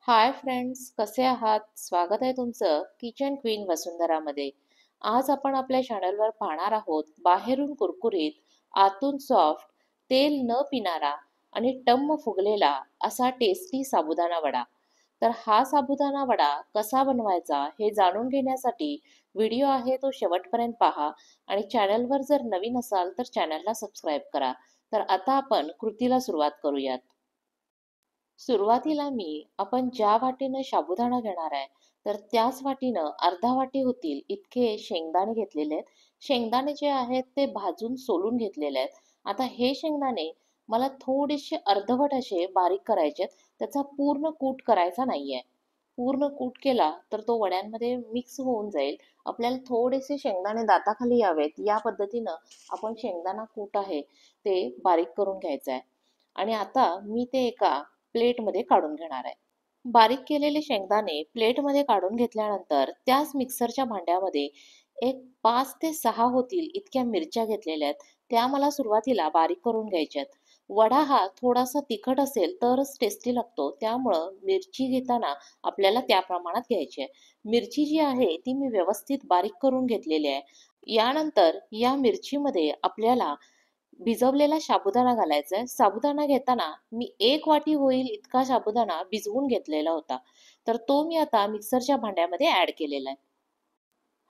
Hi friends, कसे आहात? स्वागत आहे तुमचं किचन क्वीन वसुंधरामध्ये. आज आपण आपल्या चॅनलवर पाहणार आहोत बाहेरून कुरकुरीत, आतून सॉफ्ट, तेल न पिणारा आणि टम्म फुगलेला असा टेस्टी साबुदाणा वडा. तर हा साबुदाणा वडा कसा बनवायचा हे जाणून घेण्यासाठी व्हिडिओ आहे तो शेवटपर्यंत पहा आणि चॅनलवर जर नवीन असाल तर चॅनलला सबस्क्राईब करा. तर आता आपण कृतीला सुरुवात करूयात. सुरुवातीला आपण ज्या वाटीनं साबुदाणा घेणार आहे तर त्याच वाटीनं अर्धा वाटी होतील इतके शेंगदाणे घेतलेले आहेत. शेंगदाणे जे आहेत ते भाजून सोलून घेतलेले आहेत. आता हे शेंगदाणे मला थोडेसे अर्धवट असे बारीक करायचे आहेत. त्याचा पूर्ण कूट करायचा नाहीये. पूर्ण कूट केला तर तो वड्यांमध्ये मिक्स होऊन जाईल. आपल्याला थोडेसे शेंगदाणे दाताखाली यावेत या पद्धतीनं आपण शेंगदाणा कूट आहे ते बारीक करून घ्यायचं आहे. आणि आता मी ते एका प्लेटमध्ये काढून घेणार आहे. बारीक केलेले शेंगदाणे प्लेटमध्ये काढून घेतल्यानंतर त्याच मिक्सरच्या भांड्यामध्ये एक 5 ते 6 होतील इतक्या मिरच्या घेतलेल्या आहेत. त्या मला सुरुवातीला बारीक करून घ्यायच्या आहेत. वडा हा थोडासा तिखट असेल तरच टेस्टी लागतो. त्यामुळं मिरची घेताना आपल्याला त्या प्रमाणात घ्यायची आहे. मिरची जी आहे ती मी व्यवस्थित बारीक करून घेतलेली आहे. यानंतर या मिरचीमध्ये आपल्याला भिजवलेला साबुदाणा घालायचा आहे. साबुदाणा घेताना मी 1 वाटी होईल इतका साबुदाणा भिजवून घेतलेला होता. तर तो मी आता मिक्सरच्या भांड्यामध्ये ॲड केलेला आहे.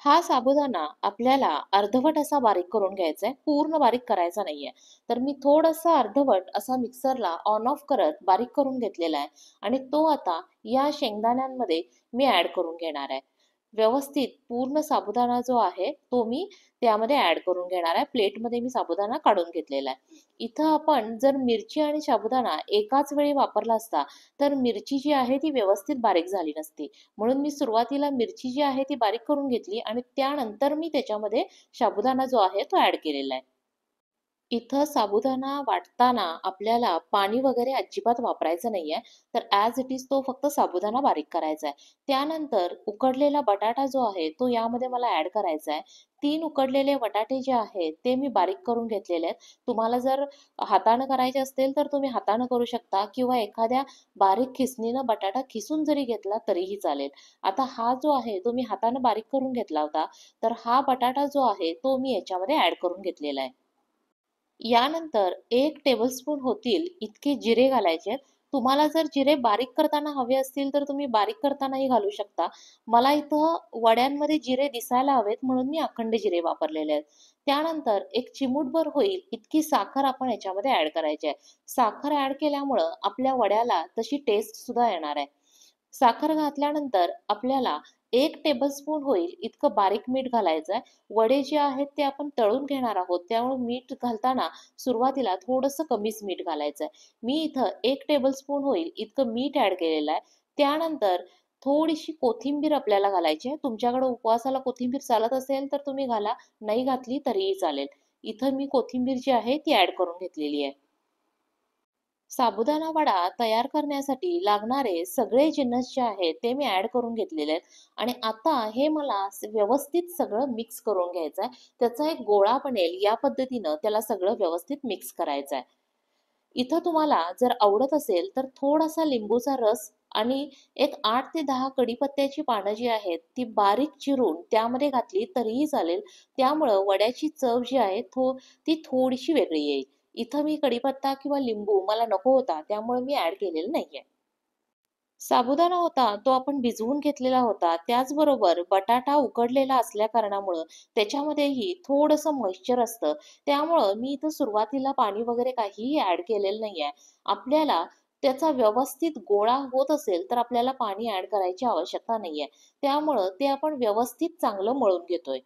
हा साबुदाणा आपल्याला अर्धवट असा बारीक करून घ्यायचा आहे. पूर्ण बारीक करायचा नाहीये. तर मी थोडासा अर्धवट असा मिक्सरला ऑन ऑफ करत बारीक करून घेतलेला आहे आणि तो आता या शेंगदाण्यांमध्ये मी ॲड करून घेणार आहे. व्यवस्थित पूर्ण साबुदाणा जो आहे तो मी त्यामध्ये ॲड करून घेणार आहे. प्लेटमध्ये मी साबुदाणा काढून घेतलेला आहे. इथं आपण जर मिरची आणि साबुदाणा एकाच वेळी वापरला असता तर मिरची जी आहे ती व्यवस्थित बारीक झाली नसती. म्हणून मी सुरुवातीला मिरची जी आहे ती बारीक करून घेतली आणि त्यानंतर मी त्याच्यामध्ये साबुदाणा जो आहे तो ॲड केलेला आहे. इथं साबुदाणा वाटताना आपल्याला पाणी वगैरे अजिबात वापरायचं नाहीये. तर ॲज इट इज तो फक्त साबुदाणा बारीक करायचा आहे. त्यानंतर उकडलेला बटाटा जो आहे तो यामध्ये मला ॲड करायचा आहे. 3 उकडलेले बटाटे जे आहेत ते मी बारीक करून घेतलेले आहेत. तुम्हाला जर हातानं करायचे असतील तर तुम्ही हातानं करू शकता किंवा एखाद्या बारीक खिसणीनं बटाटा खिसून जरी घेतला तरीही चालेल. आता हा जो आहे तो मी हातानं बारीक करून घेतला होता. तर हा बटाटा जो आहे तो मी याच्यामध्ये ॲड करून घेतलेला आहे. यानंतर 1 टेबलस्पून होतील इतके जिरे घालायचे आहेत. तुम्हाला जर जिरे बारीक करताना हवे असतील तर तुम्ही बारीक करतानाही घालू शकता. मला इथं वड्यांमध्ये जिरे दिसायला हवेत म्हणून मी अखंड जिरे वापरलेले आहेत. त्यानंतर एक चिमूटभर होईल इतकी साखर आपण याच्यामध्ये ॲड करायची आहे. साखर ॲड केल्यामुळं आपल्या वड्याला तशी टेस्ट सुद्धा येणार आहे. साखर घातल्यानंतर आपल्याला 1 टेबलस्पून होईल इतकं बारीक मीठ घालायचं आहे. वडे जे आहेत ते आपण तळून घेणार आहोत. त्यामुळे मीठ घालताना सुरुवातीला थोडंसं कमीच मीठ घालायचं आहे. मी इथं 1 टेबलस्पून होईल इतकं मीठ ॲड केलेलं आहे. त्यानंतर थोडीशी कोथिंबीर आपल्याला घालायची आहे. तुमच्याकडे उपवासाला कोथिंबीर चालत असेल तर तुम्ही घाला, नाही घातली तरीही चालेल. इथं मी कोथिंबीर जी आहे ती ॲड करून घेतलेली आहे. साबुदाणा वडा तयार करण्यासाठी लागणारे सगळे जिन्नस जे आहेत ते मी ॲड करून घेतलेले आहेत आणि आता हे मला व्यवस्थित सगळं मिक्स करून घ्यायचं आहे. त्याचा एक गोळा बनेल या पद्धतीनं त्याला सगळं व्यवस्थित मिक्स करायचं आहे. इथं तुम्हाला जर आवडत असेल तर थोडासा लिंबूचा रस आणि एक 8 ते 10 कढीपत्त्याची पानं जी आहेत ती बारीक चिरून त्यामध्ये घातली तरीही चालेल. त्यामुळं वड्याची चव जी आहे ती थोडीशी वेगळी येईल. इथं मी कढीपत्ता किंवा लिंबू मला नको होता त्यामुळे मी ॲड केलेलं नाहीये. साबुदाणा होता तो आपण भिजवून घेतलेला होता. त्याचबरोबर बटाटा उकडलेला असल्या कारणामुळं त्याच्यामध्येही थोडंसं मॉइश्चर असतं. त्यामुळं मी इथं सुरुवातीला पाणी वगैरे काहीही ॲड केलेलं नाहीये. आपल्याला त्याचा व्यवस्थित गोळा होत असेल तर आपल्याला पाणी ॲड करायची आवश्यकता नाहीये. त्यामुळं ते आपण व्यवस्थित चांगलं मळून घेतोय.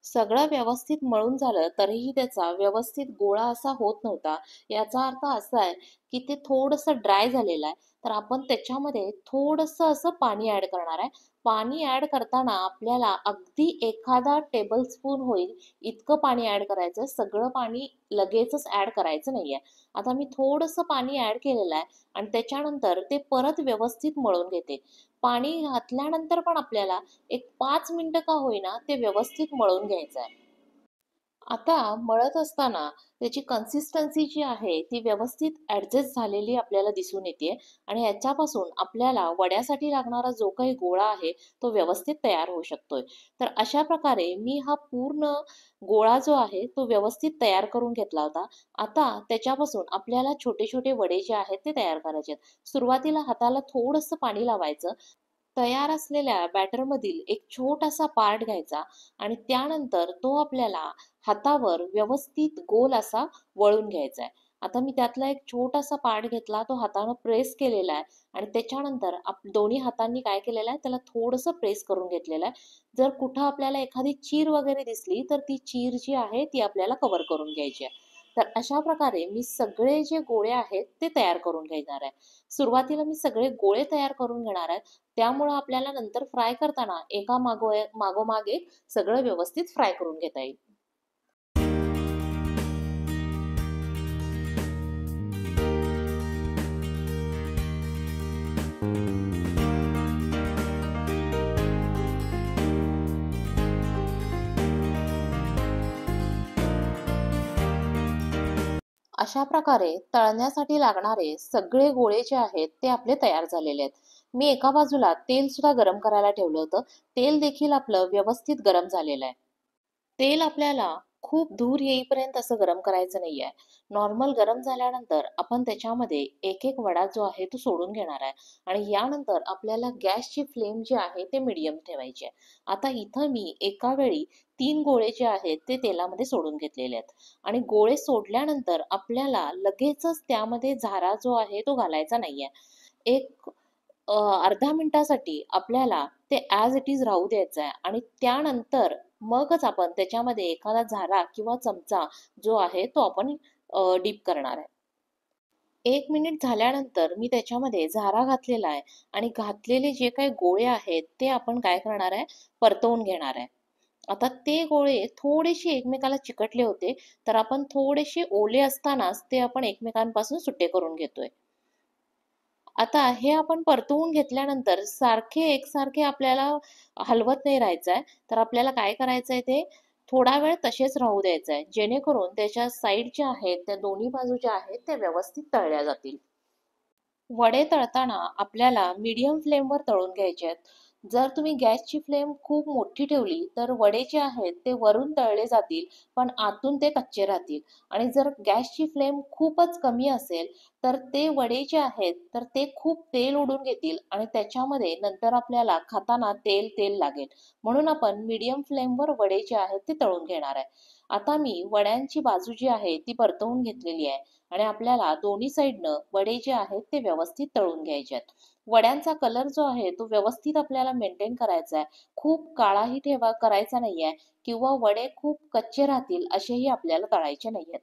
सगळं व्यवस्थित मळून झालं तरीही त्याचा व्यवस्थित गोळा असा होत नव्हता. याचा अर्थ असा आहे, की ते थोडंसं ड्राय झालेलं आहे. तर आपण त्याच्यामध्ये थोडंसं असं पाणी ॲड करणार आहे. पाणी ॲड करताना आपल्याला अगदी एखादा टेबलस्पून होईल इतकं पाणी ॲड करायचं. सगळं पाणी लगेचच ॲड करायचं नाहीये. आता मी थोडंसं पाणी ॲड केलेलं आहे आणि त्याच्यानंतर ते परत व्यवस्थित मळून घेते. पाणी घातल्यानंतर पण आपल्याला एक 5 मिनिटं का होईना ते व्यवस्थित मळून घ्यायचं आहे. आता मळत असताना त्याची कन्सिस्टन्सी जी आहे ती व्यवस्थित ॲडजस्ट झालेली आपल्याला दिसून येते आणि याच्यापासून आपल्याला वड्यासाठी लागणारा जो काही गोळा आहे तो व्यवस्थित तयार होऊ शकतोय. तर अशा प्रकारे मी हा पूर्ण गोळा जो आहे तो व्यवस्थित तयार करून घेतला होता. आता त्याच्यापासून आपल्याला छोटे-छोटे वडे जे आहेत ते तयार करायचे आहेत. सुरुवातीला हाताला थोडंसं पाणी लावायचं. तयार असलेल्या बॅटरमधील एक छोटासा पार्ट घ्यायचा आणि त्यानंतर तो आपल्याला हातावर व्यवस्थित गोल असा वळून घ्यायचा आहे. आता मी त्यातला एक छोटासा पार्ट घेतला, तो हातानं प्रेस केलेला आहे आणि त्याच्यानंतर दोन्ही हातांनी काय केलेलं आहे, त्याला थोडंसं प्रेस करून घेतलेलं आहे. जर कुठं आपल्याला एखादी चीर वगैरे दिसली, तर ती चीर जी आहे ती आपल्याला कव्हर करून घ्यायची आहे. तर अशा प्रकारे मी सगळे जे गोळे आहेत ते तयार करून घेणार आहे. सुरुवातीला मी सगळे गोळे तयार करून घेणार आहे. त्यामुळं आपल्याला नंतर फ्राय करताना एका मागोमाग एक सगळं व्यवस्थित फ्राय करून घेता येईल. अशा प्रकारे तळण्यासाठी लागणारे सगळे गोळे जे आहेत ते आपले तयार झालेले आहेत. मी एका बाजूला तेल सुद्धा गरम करायला ठेवलं होतं. तेल देखील आपलं व्यवस्थित गरम झालेलं आहे. तेल आपल्याला खूप धूर येईपर्यंत असं गरम करायचं नाहीये. नॉर्मल गरम झाल्यानंतर आपण त्याच्यामध्ये एक-एक वडा जो आहे तो सोडून घेणार आहे आणि यानंतर आपल्याला गॅसची फ्लेम जी आहे ते मीडियम ठेवायची आहे. आता इथं मी एका वेळी 3 गोळे जे आहेत ते तेलामध्ये सोडून घेतलेले आहेत आणि गोळे सोडल्यानंतर आपल्याला लगेचच त्यामध्ये झारा जो आहे तो घालायचा नाहीये. एक अर्ध्या मिनिटासाठी आपल्याला ते ॲज इट इज राहू द्यायचं आहे आणि त्यानंतर मगच आपण त्याच्यामध्ये एखादा झारा किंवा चमचा जो आहे तो आपण डीप करणार आहे. 1 मिनिट झाल्यानंतर मी त्याच्यामध्ये झारा घातलेला आहे आणि घातलेले जे काही गोळे आहेत ते आपण काय करणार आहे, परतवून घेणार आहे. आता ते गोळे थोडेसे एकमेकाला चिकटले होते, तर आपण थोडेसे ओले असतानाच ते आपण एकमेकांपासून सुट्टे करून घेतोय. आता हे आपण परतवून घेतल्यानंतर सारखे एकसारखे आपल्याला हलवत नाही राहायचं आहे. तर आपल्याला काय करायचं आहे ते थोडा वेळ तसेच राहू द्यायचं आहे. जेणेकरून त्याच्या साईड ज्या आहेत, त्या दोन्ही बाजू ज्या आहेत, त्या व्यवस्थित तळल्या जातील. वडे तळताना आपल्याला मीडियम फ्लेमवर तळून घ्यायचे आहेत. जर तुम्ही गॅसची फ्लेम खूप मोठी ठेवली, तर वडे जे आहेत ते वरून तळले जातील, पण आतून ते कच्चे राहतील. आणि जर गॅसची फ्लेम खूपच कमी असेल, तर ते वडे जे आहेत, तर ते खूप तेल ओढून घेतील आणि त्याच्यामध्ये नंतर आपल्याला खाताना तेल तेल लागेल. म्हणून आपण मीडियम फ्लेमवर वडे जे आहेत ते तळून घेणार आहे. आता मी वड्यांची बाजू जी आहे ती परतवून घेतलेली आहे. आणि आपल्याला दोन्ही साईडनं वडे जे आहेत ते व्यवस्थित तळून घ्यायचे आहेत. वड्यांचा कलर जो आहे तो व्यवस्थित आपल्याला मेंटेन करायचा आहे. खूप काळाही करायचा नाहीये किंवा वडे खूप कच्चे राहतील असेही आपल्याला तळायचे नाहीयेत.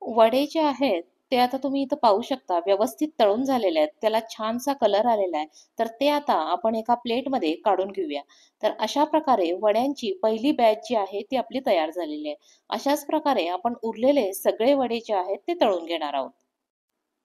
वडे जे आहेत ते आता तुम्ही इथं पाहू शकता व्यवस्थित तळून झालेले आहेत. त्याला छानसा कलर आलेला आहे. तर ते आता आपण एका प्लेटमध्ये काढून घेऊया. तर अशा प्रकारे वड्यांची पहिली बॅच जी आहे ती आपली तयार झालेली आहे. अशाच प्रकारे आपण उरलेले सगळे वडे जे आहेत ते तळून घेणार आहोत.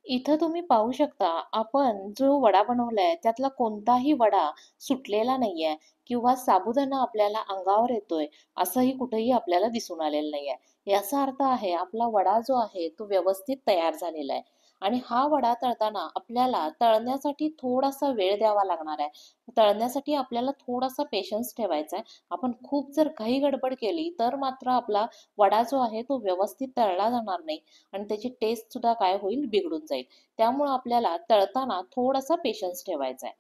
इथं तुम्ही पाहू शकता, आपण जो वडा बनवलाय त्यातला कोणताही वडा सुटलेला नाहीये किंवा साबुदाणा आपल्याला अंगावर येतोय, असंही कुठेही आपल्याला दिसून आलेलं नाहीये. याचा अर्थ आहे आपला वडा जो आहे तो व्यवस्थित तयार झालेला आहे. आणि हा वडा तळताना आपल्याला तळण्यासाठी थोडासा वेळ द्यावा लागणार आहे. तळण्यासाठी आपल्याला थोडासा पेशन्स ठेवायचा आहे. आपण खूप जर घाई गडबड केली, तर मात्र आपला वडा जो आहे तो व्यवस्थित तळला जाणार नाही. आणि त्याची टेस्ट सुद्धा काय होईल बिघडून जाईल. त्यामुळं आपल्याला तळताना थोडासा पेशन्स ठेवायचा आहे.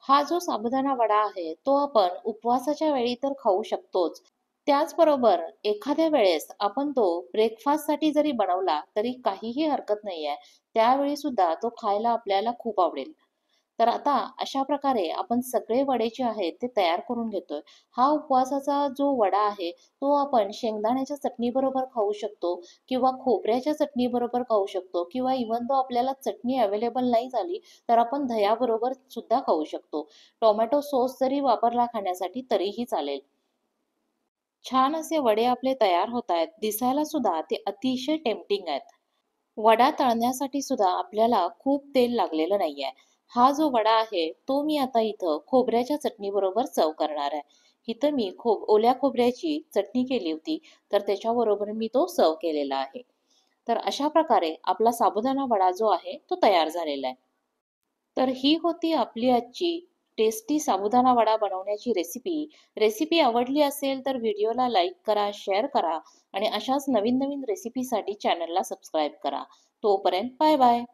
हा जो साबुदाणा वडा आहे, तो आपण उपवासाच्या वेळी तर खाऊ शकतोच. त्याचबरोबर एखाद्या वेळेस आपण तो ब्रेकफास्टसाठी जरी बनवला, तरी काहीही हरकत नाहीये. त्यावेळी सुद्धा तो खायला आपल्याला खूप आवडेल. तर आता अशा प्रकारे आपण सगळे वडे जे आहेत ते तयार करून घेतोय. हा उपवासाचा जो वडा आहे, तो आपण शेंगदाण्याच्या चटणीबरोबर खाऊ शकतो किंवा खोबऱ्याच्या चटणीबरोबर खाऊ शकतो किंवा इव्हन दो आपल्याला चटणी अवेलेबल नाही झाली, तर आपण दह्याबरोबर सुद्धा खाऊ शकतो. टोमॅटो सॉस जरी वापरला खाण्यासाठी तरीही चालेल. छान असे वडे आपले तयार होत आहेत. दिसायला सुद्धा ते अतिशय टेम्प्टिंग आहेत. वडा तळण्यासाठी सुद्धा आपल्याला खूप तेल लागलेलं नाहीये. हा जो वडा आहे, तो मी आता इथं खोबऱ्याच्या चटणीबरोबर सर्व्ह करणार आहे. इथं मी ओल्या खोबऱ्याची चटणी केली होती, तर त्याच्याबरोबर मी तो सर्व केलेला आहे. तर अशा प्रकारे आपला साबुदाणा वडा जो आहे तो तयार झालेला आहे. तर ही होती आपली आजची टेस्टी साबुदाणा वडा बनवण्याची रेसिपी. रेसिपी आवडली असेल तर व्हिडिओला लाईक करा, शेअर करा आणि अशाच नवीन नवीन रेसिपीसाठी चॅनलला सबस्क्राईब करा. तोपर्यंत बाय बाय.